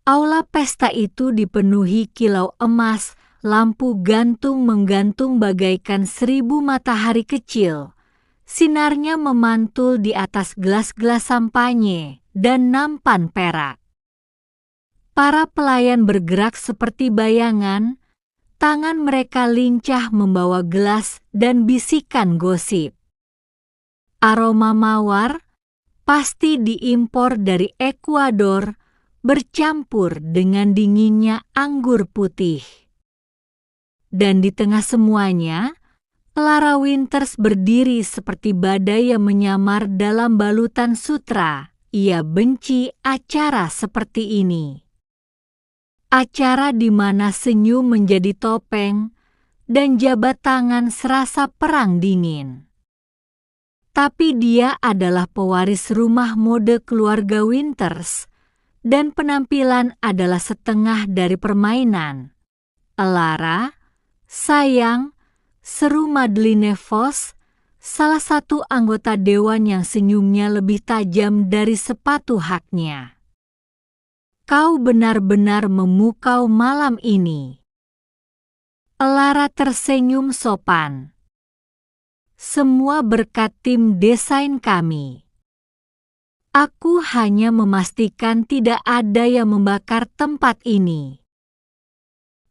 Aula pesta itu dipenuhi kilau emas, lampu gantung menggantung bagaikan 1000 matahari kecil. Sinarnya memantul di atas gelas-gelas sampanye dan nampan perak. Para pelayan bergerak seperti bayangan, tangan mereka lincah membawa gelas dan bisikan gosip. Aroma mawar, pasti diimpor dari Ekuador, bercampur dengan dinginnya anggur putih. Dan di tengah semuanya, Clara Winters berdiri seperti badai yang menyamar dalam balutan sutra. Ia benci acara seperti ini. Acara di mana senyum menjadi topeng dan jabat tangan serasa perang dingin. Tapi dia adalah pewaris rumah mode keluarga Winters, dan penampilan adalah setengah dari permainan. Clara, sayang, seru Madeline Vos, salah satu anggota dewan yang senyumnya lebih tajam dari sepatu haknya. Kau benar-benar memukau malam ini. Clara tersenyum sopan. Semua berkat tim desain kami. Aku hanya memastikan tidak ada yang membakar tempat ini.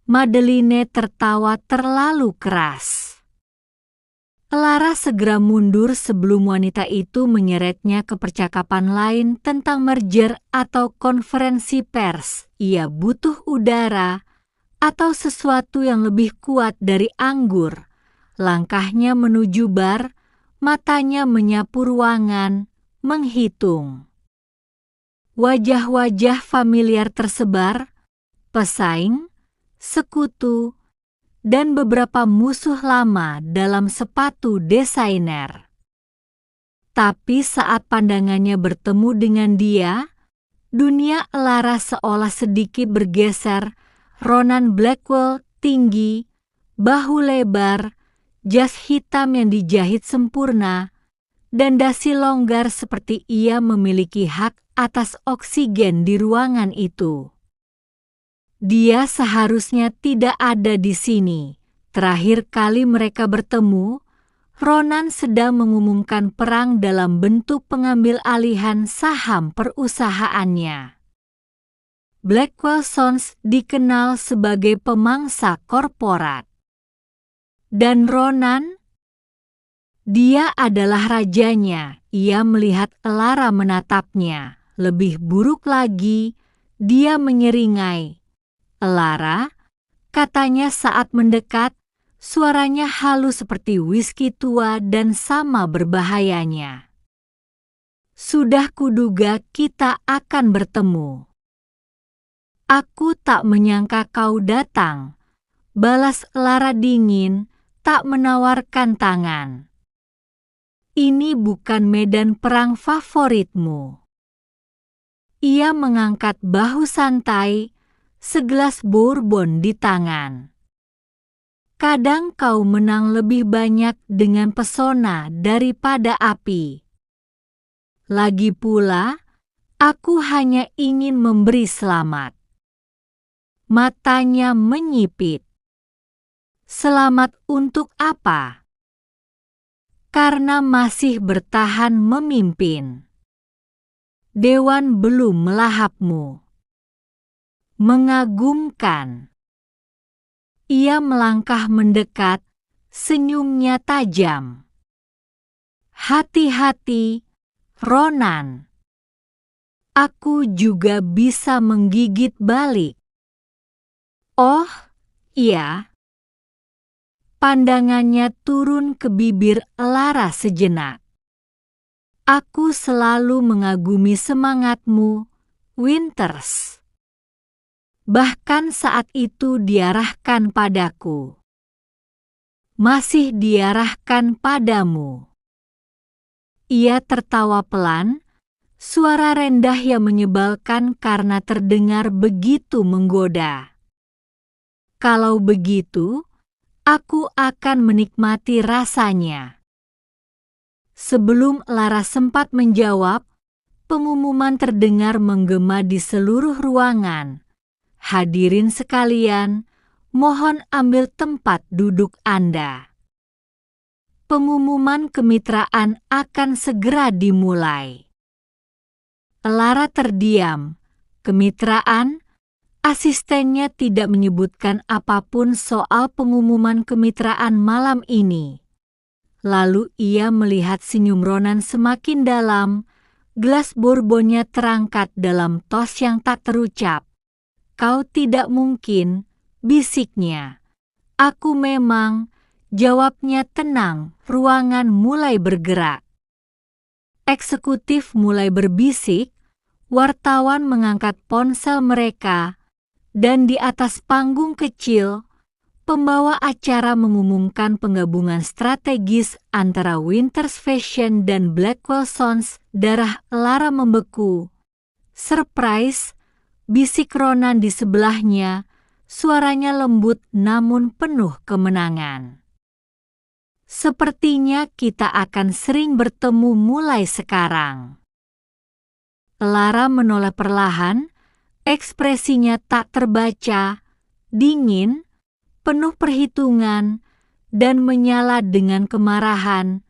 Madeline tertawa terlalu keras. Clara segera mundur sebelum wanita itu menyeretnya ke percakapan lain tentang merger atau konferensi pers. Ia butuh udara atau sesuatu yang lebih kuat dari anggur. Langkahnya menuju bar, matanya menyapu ruangan, menghitung. Wajah-wajah familiar tersebar, pesaing, sekutu, dan beberapa musuh lama dalam sepatu desainer. Tapi saat pandangannya bertemu dengan dia, dunia Clara seolah sedikit bergeser. Ronan Blackwell tinggi, bahu lebar, jas hitam yang dijahit sempurna, dan dasi longgar seperti ia memiliki hak atas oksigen di ruangan itu. Dia seharusnya tidak ada di sini. Terakhir kali mereka bertemu, Ronan sedang mengumumkan perang dalam bentuk pengambil alihan saham perusahaannya. Blackwell Sons dikenal sebagai pemangsa korporat. Dan Ronan? Dia adalah rajanya. Ia melihat Clara menatapnya. Lebih buruk lagi, dia menyeringai. Clara, katanya saat mendekat, suaranya halus seperti whisky tua dan sama berbahayanya. Sudah kuduga kita akan bertemu. Aku tak menyangka kau datang, balas Clara dingin, tak menawarkan tangan. Ini bukan medan perang favoritmu. Ia mengangkat bahu santai, segelas bourbon di tangan. Kadang kau menang lebih banyak dengan pesona daripada api. Lagi pula, aku hanya ingin memberi selamat. Matanya menyipit. Selamat untuk apa? Karena masih bertahan memimpin. Dewan belum melahapmu. Mengagumkan. Ia melangkah mendekat, senyumnya tajam. Hati-hati, Ronan. Aku juga bisa menggigit balik. Oh, iya. Pandangannya turun ke bibir Clara sejenak. Aku selalu mengagumi semangatmu, Winters. Bahkan saat itu diarahkan padaku. Masih diarahkan padamu. Ia tertawa pelan, suara rendah yang menyebalkan karena terdengar begitu menggoda. Kalau begitu, aku akan menikmati rasanya. Sebelum Clara sempat menjawab, pengumuman terdengar menggema di seluruh ruangan. Hadirin sekalian, mohon ambil tempat duduk Anda. Pengumuman kemitraan akan segera dimulai. Lara terdiam. Kemitraan? Asistennya tidak menyebutkan apapun soal pengumuman kemitraan malam ini. Lalu ia melihat senyum Ronan semakin dalam. Gelas bourbonnya terangkat dalam tos yang tak terucap. Kau tidak mungkin, bisiknya. Aku memang, jawabnya tenang, ruangan mulai bergerak. Eksekutif mulai berbisik, wartawan mengangkat ponsel mereka, dan di atas panggung kecil, pembawa acara mengumumkan penggabungan strategis antara Winters Fashion dan Blackwell Sons. Darah Lara membeku. Surprise, bisik Ronan di sebelahnya, suaranya lembut namun penuh kemenangan. Sepertinya kita akan sering bertemu mulai sekarang. Lara menoleh perlahan, ekspresinya tak terbaca, dingin, penuh perhitungan, dan menyala dengan kemarahan.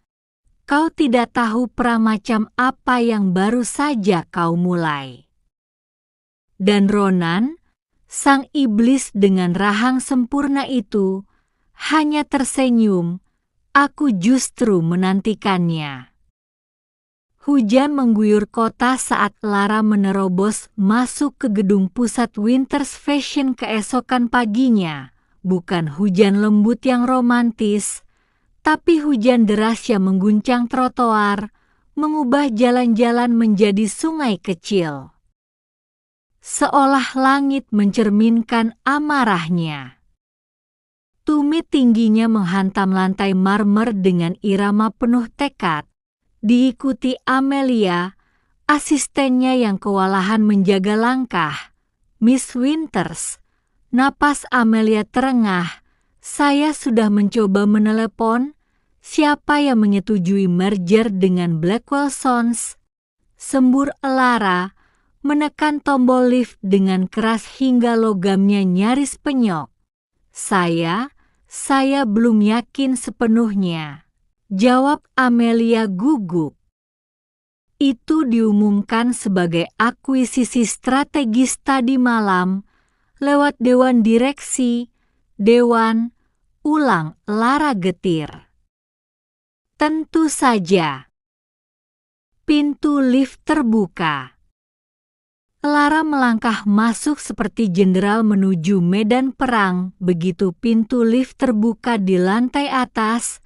Kau tidak tahu pramacam apa yang baru saja kau mulai. Dan Ronan, sang iblis dengan rahang sempurna itu, hanya tersenyum. Aku justru menantikannya. Hujan mengguyur kota saat Lara menerobos masuk ke gedung pusat Winters Fashion keesokan paginya. Bukan hujan lembut yang romantis, tapi hujan deras yang mengguncang trotoar, mengubah jalan-jalan menjadi sungai kecil. Seolah langit mencerminkan amarahnya. Tumit tingginya menghantam lantai marmer dengan irama penuh tekad, diikuti Amelia, asistennya yang kewalahan menjaga langkah. Miss Winters, napas Amelia terengah. Saya sudah mencoba menelepon. Siapa yang menyetujui merger dengan Blackwell Sons? Sembur Lara, menekan tombol lift dengan keras hingga logamnya nyaris penyok. Saya belum yakin sepenuhnya, jawab Amelia gugup. Itu diumumkan sebagai akuisisi strategis tadi malam lewat dewan direksi. Ulang Lara getir. Tentu saja. Pintu lift terbuka. Lara melangkah masuk seperti jenderal menuju medan perang. Begitu pintu lift terbuka di lantai atas,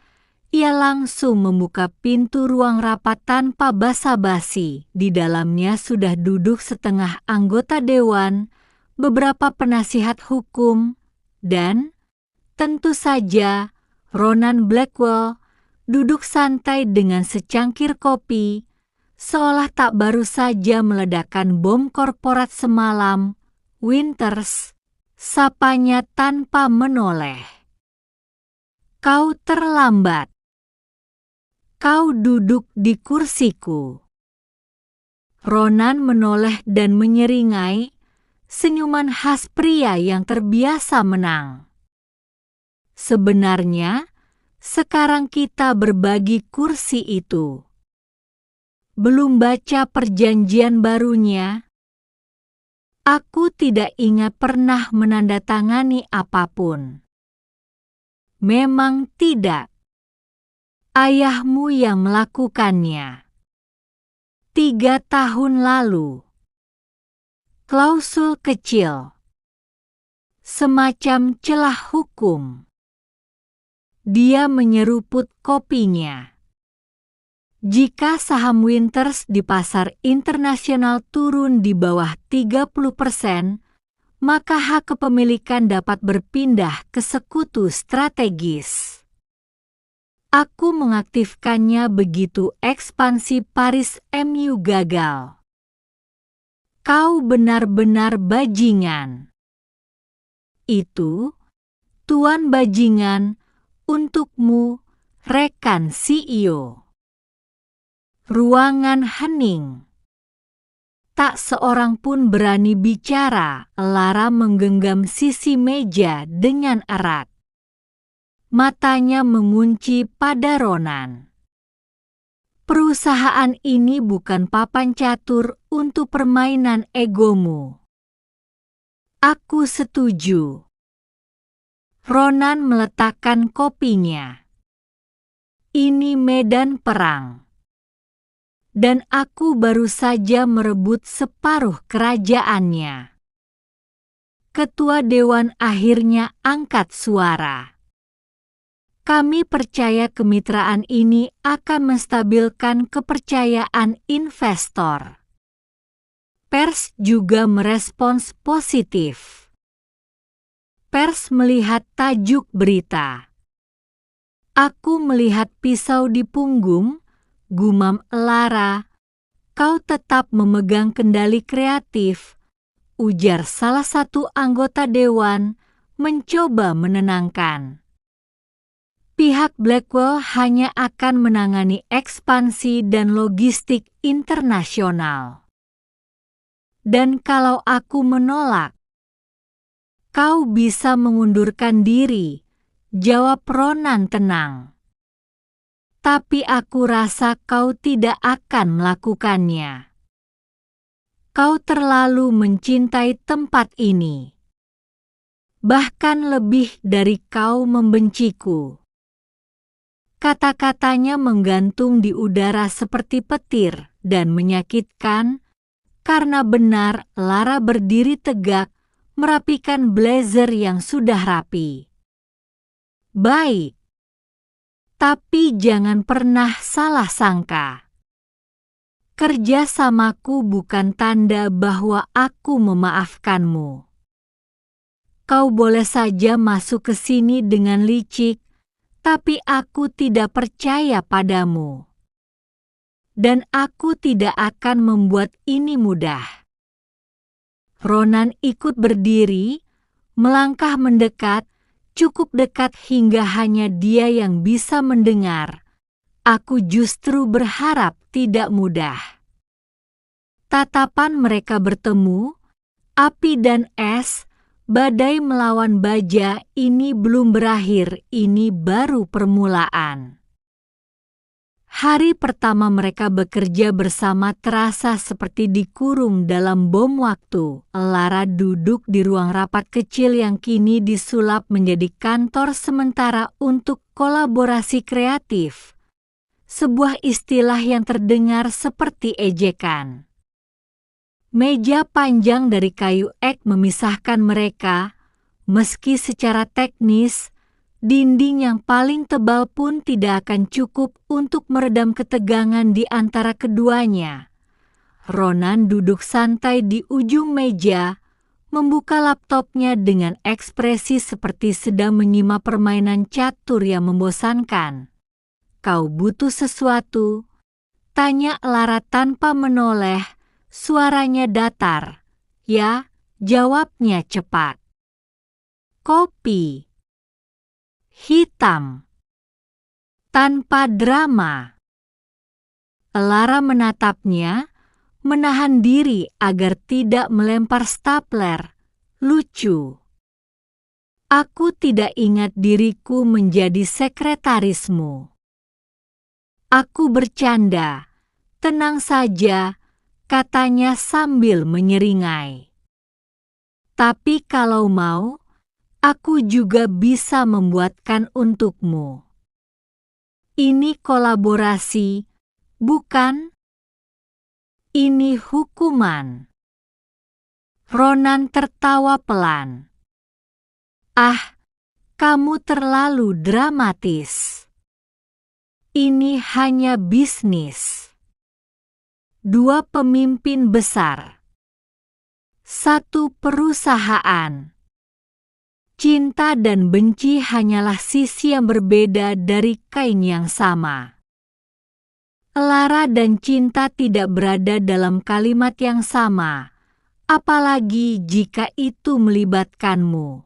ia langsung membuka pintu ruang rapat tanpa basa-basi. Di dalamnya sudah duduk setengah anggota dewan, beberapa penasihat hukum, dan tentu saja Ronan Blackwell duduk santai dengan secangkir kopi, seolah tak baru saja meledakkan bom korporat semalam. Winters, sapanya tanpa menoleh. Kau terlambat. Kau duduk di kursiku. Ronan menoleh dan menyeringai, senyuman khas pria yang terbiasa menang. Sebenarnya, sekarang kita berbagi kursi itu. Belum baca perjanjian barunya? Aku tidak ingat pernah menandatangani apapun. Memang tidak. Ayahmu yang melakukannya. 3 tahun lalu. Klausul kecil. Semacam celah hukum. Dia menyeruput kopinya. Jika saham Winters di pasar internasional turun di bawah 30%, maka hak kepemilikan dapat berpindah ke sekutu strategis. Aku mengaktifkannya begitu ekspansi Paris MU gagal. Kau benar-benar bajingan. Itu, Tuan Bajingan, untukmu, rekan CEO. Ruangan hening. Tak seorang pun berani bicara. Lara menggenggam sisi meja dengan erat. Matanya mengunci pada Ronan. Perusahaan ini bukan papan catur untuk permainan egomu. Aku setuju. Ronan meletakkan kopinya. Ini medan perang. Dan aku baru saja merebut separuh kerajaannya. Ketua Dewan akhirnya angkat suara. Kami percaya kemitraan ini akan menstabilkan kepercayaan investor. Pers juga merespons positif. Pers melihat tajuk berita. Aku melihat pisau di punggung, gumam Lara. Kau tetap memegang kendali kreatif, ujar salah satu anggota dewan, mencoba menenangkan. Pihak Blackwell hanya akan menangani ekspansi dan logistik internasional. Dan kalau aku menolak, kau bisa mengundurkan diri, jawab Ronan tenang. Tapi aku rasa kau tidak akan melakukannya. Kau terlalu mencintai tempat ini. Bahkan lebih dari kau membenciku. Kata-katanya menggantung di udara seperti petir dan menyakitkan, karena benar Lara berdiri tegak, merapikan blazer yang sudah rapi. Baik. Tapi jangan pernah salah sangka. Kerjasamaku bukan tanda bahwa aku memaafkanmu. Kau boleh saja masuk ke sini dengan licik, tapi aku tidak percaya padamu. Dan aku tidak akan membuat ini mudah. Ronan ikut berdiri, melangkah mendekat, cukup dekat hingga hanya dia yang bisa mendengar. Aku justru berharap tidak mudah. Tatapan mereka bertemu, api dan es, badai melawan baja, ini belum berakhir, ini baru permulaan. Hari pertama mereka bekerja bersama terasa seperti dikurung dalam bom waktu. Lara duduk di ruang rapat kecil yang kini disulap menjadi kantor sementara untuk kolaborasi kreatif. Sebuah istilah yang terdengar seperti ejekan. Meja panjang dari kayu ek memisahkan mereka, meski secara teknis, dinding yang paling tebal pun tidak akan cukup untuk meredam ketegangan di antara keduanya. Ronan duduk santai di ujung meja, membuka laptopnya dengan ekspresi seperti sedang menyimak permainan catur yang membosankan. Kau butuh sesuatu? Tanya Lara tanpa menoleh, suaranya datar. Ya, jawabnya cepat. Kopi. Hitam. Tanpa drama. Lara menatapnya, menahan diri agar tidak melempar stapler. Lucu. Aku tidak ingat diriku menjadi sekretarismu. Aku bercanda. Tenang saja, katanya sambil menyeringai. Tapi kalau mau, aku juga bisa membuatkan untukmu. Ini kolaborasi, bukan? Ini hukuman. Ronan tertawa pelan. Ah, kamu terlalu dramatis. Ini hanya bisnis. Dua pemimpin besar. Satu perusahaan. Cinta dan benci hanyalah sisi yang berbeda dari kain yang sama. Lara dan cinta tidak berada dalam kalimat yang sama, apalagi jika itu melibatkanmu.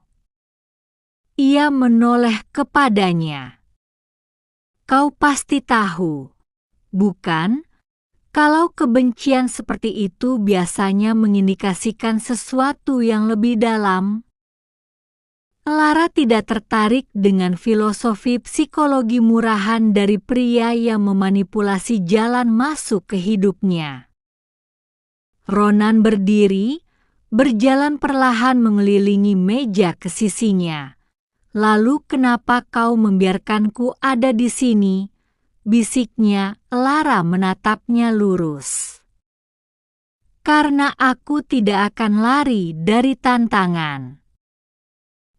Ia menoleh kepadanya. Kau pasti tahu, bukan? Kalau kebencian seperti itu biasanya mengindikasikan sesuatu yang lebih dalam. Lara tidak tertarik dengan filosofi psikologi murahan dari pria yang memanipulasi jalan masuk ke hidupnya. Ronan berdiri, berjalan perlahan mengelilingi meja ke sisinya. Lalu kenapa kau membiarkanku ada di sini? Bisiknya. Lara menatapnya lurus. Karena aku tidak akan lari dari tantangan.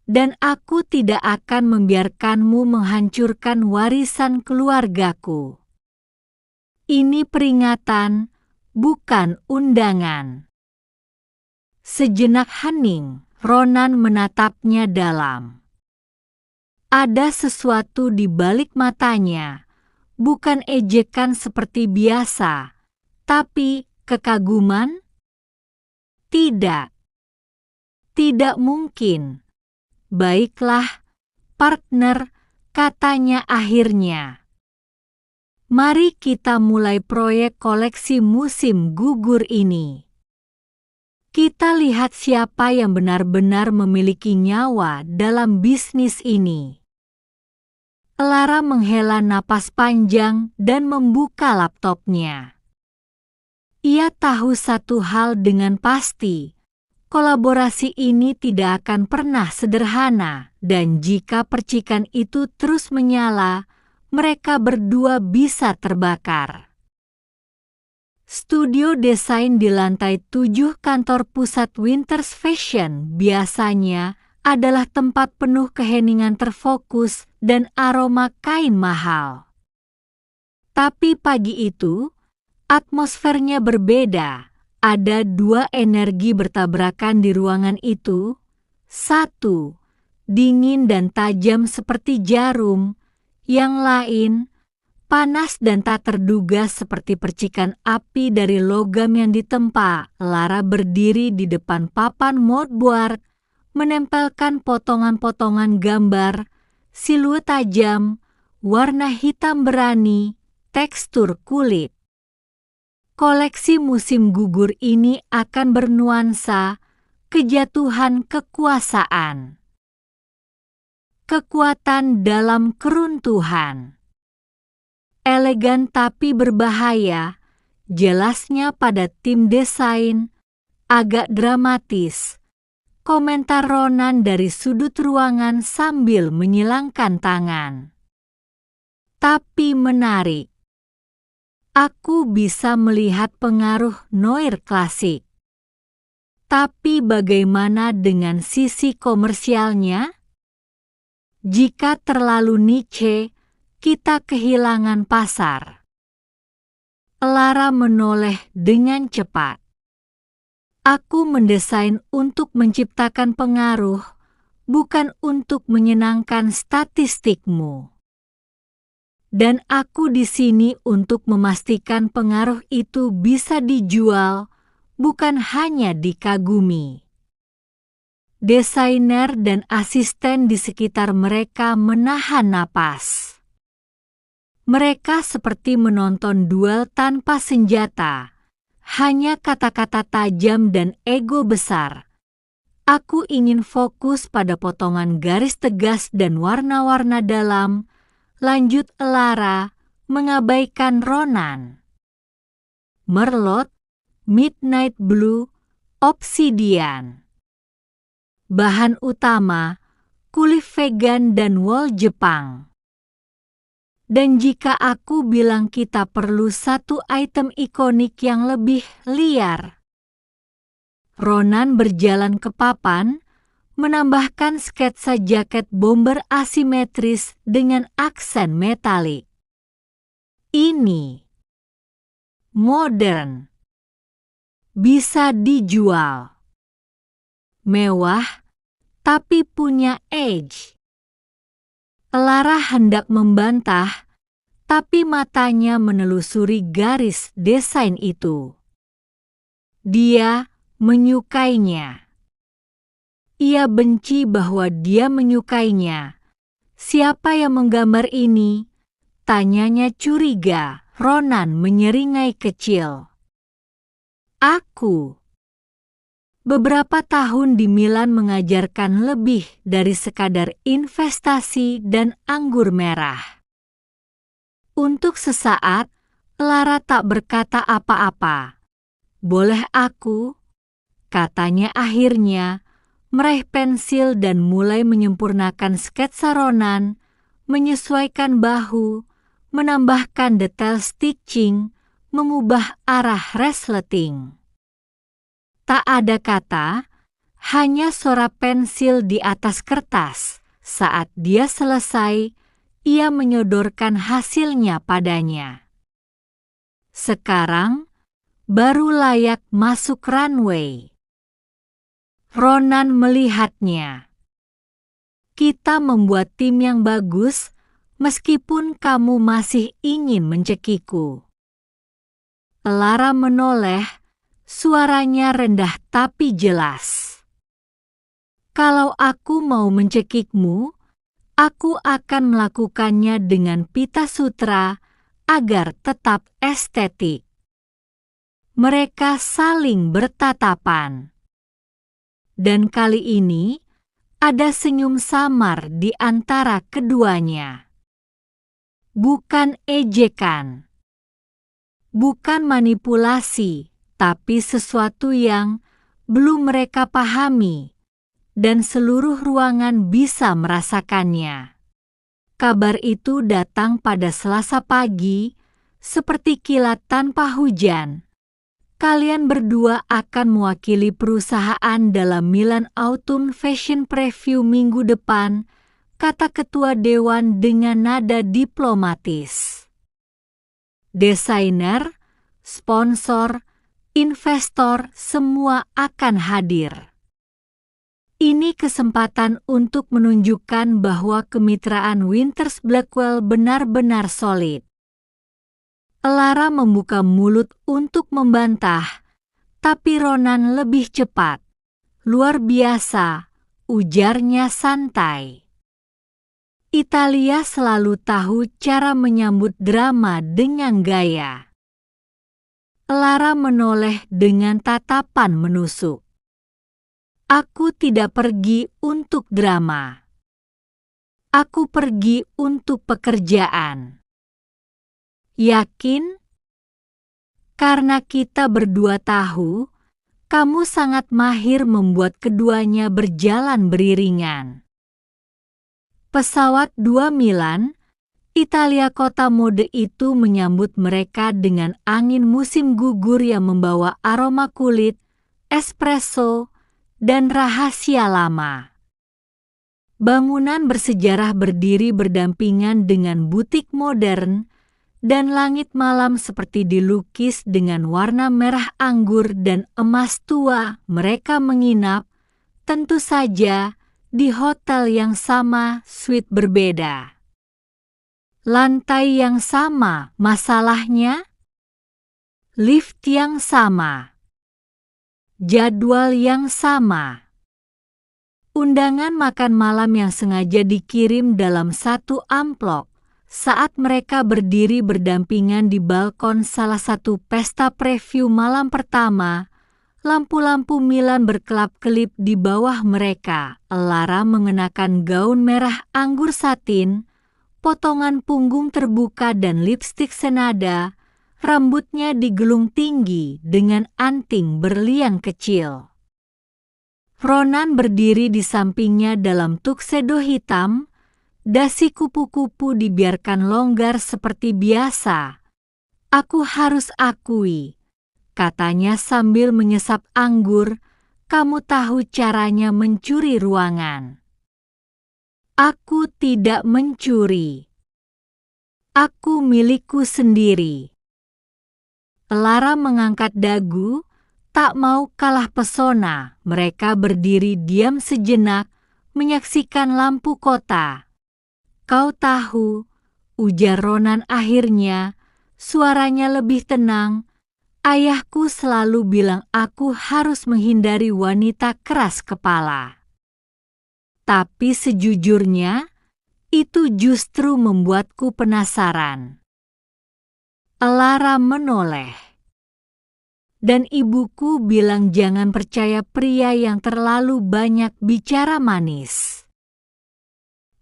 Dan aku tidak akan membiarkanmu menghancurkan warisan keluargaku. Ini peringatan, bukan undangan. Sejenak hening, Ronan menatapnya dalam. Ada sesuatu di balik matanya, bukan ejekan seperti biasa, tapi kekaguman? Tidak. Tidak mungkin. Baiklah, partner, katanya akhirnya. Mari kita mulai proyek koleksi musim gugur ini. Kita lihat siapa yang benar-benar memiliki nyawa dalam bisnis ini. Lara menghela napas panjang dan membuka laptopnya. Ia tahu satu hal dengan pasti. Kolaborasi ini tidak akan pernah sederhana, dan jika percikan itu terus menyala, mereka berdua bisa terbakar. Studio desain di lantai 7 kantor pusat Winters Fashion biasanya adalah tempat penuh keheningan terfokus dan aroma kain mahal. Tapi pagi itu, atmosfernya berbeda. Ada dua energi bertabrakan di ruangan itu. Satu, dingin dan tajam seperti jarum. Yang lain, panas dan tak terduga seperti percikan api dari logam yang ditempa. Lara berdiri di depan papan moodboard, menempelkan potongan-potongan gambar, siluet tajam, warna hitam berani, tekstur kulit. Koleksi musim gugur ini akan bernuansa kejatuhan kekuasaan. Kekuatan dalam keruntuhan. Elegan tapi berbahaya, jelasnya pada tim desain, agak dramatis. Komentar Ronan dari sudut ruangan sambil menyilangkan tangan. Tapi menarik. Aku bisa melihat pengaruh noir klasik. Tapi bagaimana dengan sisi komersialnya? Jika terlalu niche, kita kehilangan pasar. Lara menoleh dengan cepat. Aku mendesain untuk menciptakan pengaruh, bukan untuk menyenangkan statistikmu. Dan aku di sini untuk memastikan pengaruh itu bisa dijual, bukan hanya dikagumi. Desainer dan asisten di sekitar mereka menahan napas. Mereka seperti menonton duel tanpa senjata, hanya kata-kata tajam dan ego besar. Aku ingin fokus pada potongan garis tegas dan warna-warna dalam, lanjut Lara, mengabaikan Ronan. Merlot, Midnight Blue, Obsidian. Bahan utama, kulit vegan dan wol Jepang. Dan jika aku bilang kita perlu satu item ikonik yang lebih liar. Ronan berjalan ke papan, menambahkan sketsa jaket bomber asimetris dengan aksen metalik. Ini modern, bisa dijual, mewah, tapi punya edge. Lara hendak membantah, tapi matanya menelusuri garis desain itu. Dia menyukainya. Ia benci bahwa dia menyukainya. Siapa yang menggambar ini? Tanyanya curiga. Ronan menyeringai kecil. Aku. Beberapa tahun di Milan mengajarkan lebih dari sekadar investasi dan anggur merah. Untuk sesaat, Lara tak berkata apa-apa. Boleh aku? Katanya akhirnya, meraih pensil dan mulai menyempurnakan sketsa Ronan, menyesuaikan bahu, menambahkan detail stitching, mengubah arah resleting. Tak ada kata, hanya suara pensil di atas kertas. Saat dia selesai, ia menyodorkan hasilnya padanya. Sekarang, baru layak masuk runway. Ronan melihatnya. Kita membuat tim yang bagus, meskipun kamu masih ingin mencekikku. Lara menoleh, suaranya rendah tapi jelas. Kalau aku mau mencekikmu, aku akan melakukannya dengan pita sutra agar tetap estetik. Mereka saling bertatapan. Dan kali ini, ada senyum samar di antara keduanya. Bukan ejekan. Bukan manipulasi. Tapi sesuatu yang belum mereka pahami, dan seluruh ruangan bisa merasakannya. Kabar itu datang pada Selasa pagi, seperti kilat tanpa hujan. Kalian berdua akan mewakili perusahaan dalam Milan Autumn Fashion Preview minggu depan, kata ketua dewan dengan nada diplomatis. Desainer, sponsor, investor semua akan hadir. Ini kesempatan untuk menunjukkan bahwa kemitraan Winters Blackwell benar-benar solid. Lara membuka mulut untuk membantah, tapi Ronan lebih cepat. Luar biasa, ujarnya santai. Italia selalu tahu cara menyambut drama dengan gaya. Lara menoleh dengan tatapan menusuk. Aku tidak pergi untuk drama. Aku pergi untuk pekerjaan. Yakin? Karena kita berdua tahu, kamu sangat mahir membuat keduanya berjalan beriringan. Pesawat 2 Milan, Italia kota mode itu menyambut mereka dengan angin musim gugur yang membawa aroma kulit, espresso, dan rahasia lama. Bangunan bersejarah berdiri berdampingan dengan butik modern, dan langit malam seperti dilukis dengan warna merah anggur dan emas tua. Mereka menginap, tentu saja, di hotel yang sama, suite berbeda. Lantai yang sama, masalahnya? Lift yang sama. Jadwal yang sama. Undangan makan malam yang sengaja dikirim dalam satu amplop. Saat mereka berdiri berdampingan di balkon salah satu pesta preview malam pertama, lampu-lampu Milan berkelap-kelip di bawah mereka. Lara mengenakan gaun merah anggur satin, potongan punggung terbuka dan lipstik senada, rambutnya digelung tinggi dengan anting berlian kecil. Ronan berdiri di sampingnya dalam tuxedo hitam, dasi kupu-kupu dibiarkan longgar seperti biasa. Aku harus akui, katanya sambil menyesap anggur, kamu tahu caranya mencuri ruangan. Aku tidak mencuri. Aku milikku sendiri. Lara mengangkat dagu, tak mau kalah pesona. Mereka berdiri diam sejenak, menyaksikan lampu kota. Kau tahu, ujar Ronan akhirnya, suaranya lebih tenang. Ayahku selalu bilang aku harus menghindari wanita keras kepala. Tapi sejujurnya, itu justru membuatku penasaran. Lara menoleh. Dan ibuku bilang jangan percaya pria yang terlalu banyak bicara manis.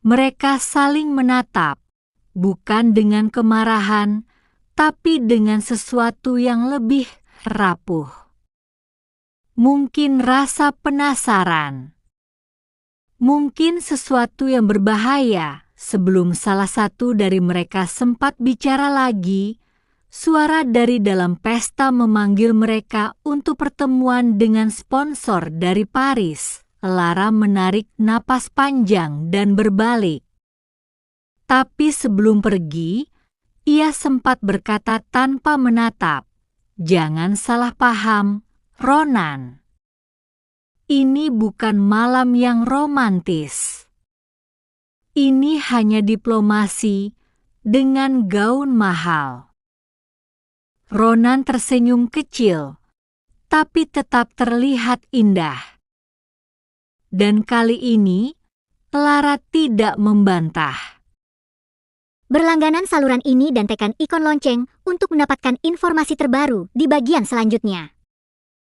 Mereka saling menatap, bukan dengan kemarahan, tapi dengan sesuatu yang lebih rapuh. Mungkin rasa penasaran. Mungkin sesuatu yang berbahaya. Sebelum salah satu dari mereka sempat bicara lagi, suara dari dalam pesta memanggil mereka untuk pertemuan dengan sponsor dari Paris. Lara menarik napas panjang dan berbalik. Tapi sebelum pergi, ia sempat berkata tanpa menatap, "Jangan salah paham, Ronan. Ini bukan malam yang romantis. Ini hanya diplomasi dengan gaun mahal." Ronan tersenyum kecil, tapi tetap terlihat indah. Dan kali ini, Lara tidak membantah. Berlangganan saluran ini dan tekan ikon lonceng untuk mendapatkan informasi terbaru di bagian selanjutnya.